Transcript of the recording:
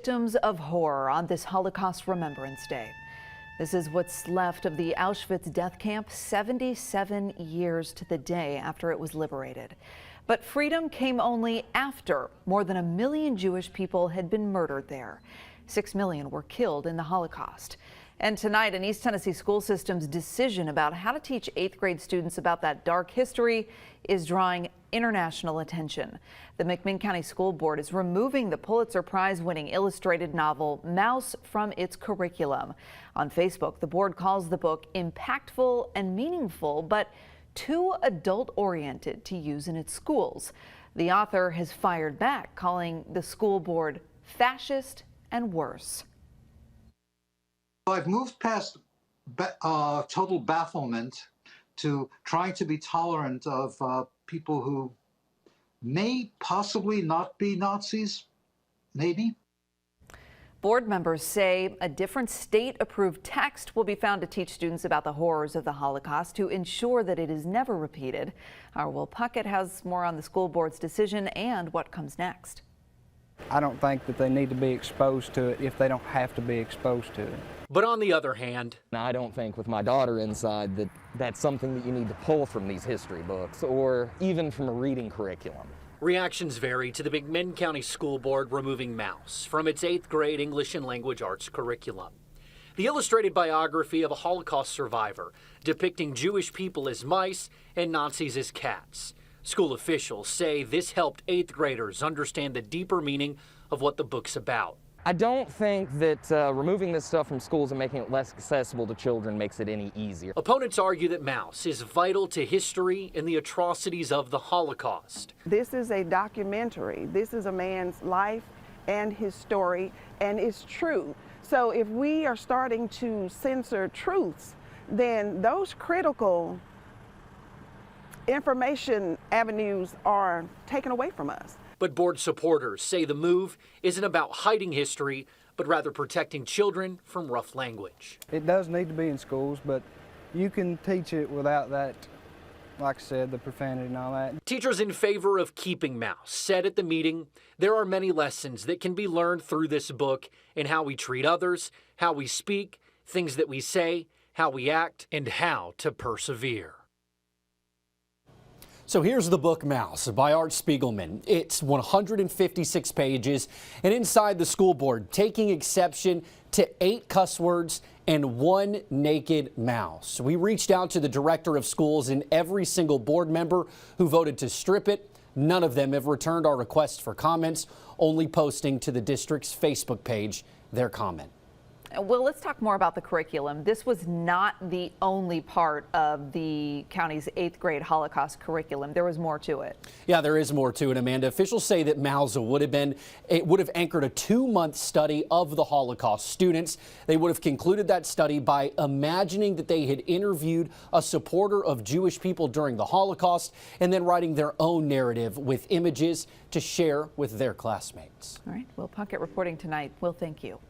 Victims of horror on this Holocaust Remembrance Day. This is what's left of the Auschwitz death camp 77 years to the day after it was liberated. But freedom came only after more than 1 million Jewish people had been murdered there. 6 million were killed in the Holocaust. And tonight, an East Tennessee school system's decision about how to teach 8th grade students about that dark history is drawing international attention. The McMinn County School Board is removing the Pulitzer Prize-winning illustrated novel Mouse from its curriculum. On Facebook, the board calls the book impactful and meaningful, but too adult-oriented to use in its schools. The author has fired back, calling the school board fascist and worse. I've moved past total bafflement to trying to be tolerant of people who may possibly not be Nazis, maybe. Board members say a different state-approved text will be found to teach students about the horrors of the Holocaust to ensure that it is never repeated. Our Will Puckett has more on the school board's decision and what comes next. I don't think that they need to be exposed to it if they don't have to be exposed to it. But on the other hand, I don't think with my daughter inside that that's something that you need to pull from these history books or even from a reading curriculum. Reactions vary to the McMinn County School Board removing Mouse from its 8th grade English and Language Arts curriculum. The illustrated biography of a Holocaust survivor depicting Jewish people as mice and Nazis as cats. School officials say this helped 8th graders understand the deeper meaning of what the book's about. I don't think that removing this stuff from schools and making it less accessible to children makes it any easier. Opponents argue that Mouse is vital to history and the atrocities of the Holocaust. This is a documentary. This is a man's life and his story, and it's true. So if we are starting to censor truths, then those critical information avenues are taken away from us. But board supporters say the move isn't about hiding history, but rather protecting children from rough language. It does need to be in schools, but you can teach it without that, like I said, the profanity and all that. Teachers in favor of keeping Mouse said at the meeting, there are many lessons that can be learned through this book in how we treat others, how we speak, things that we say, how we act, and how to persevere. So here's the book Mouse by Art Spiegelman. It's 156 pages, and inside the school board taking exception to 8 cuss words and 1 naked mouse. We reached out to the director of schools and every single board member who voted to strip it. None of them have returned our request for comments, only posting to the district's Facebook page their comment. Well, let's talk more about the curriculum. This was not the only part of the county's 8th grade Holocaust curriculum. There was more to it. Yeah, there is more to it, Amanda. Officials say that Mouse would have anchored a 2-month study of the Holocaust. Students, they would have concluded that study by imagining that they had interviewed a supporter of Jewish people during the Holocaust and then writing their own narrative with images to share with their classmates. All right, Will Puckett reporting tonight. Will, thank you.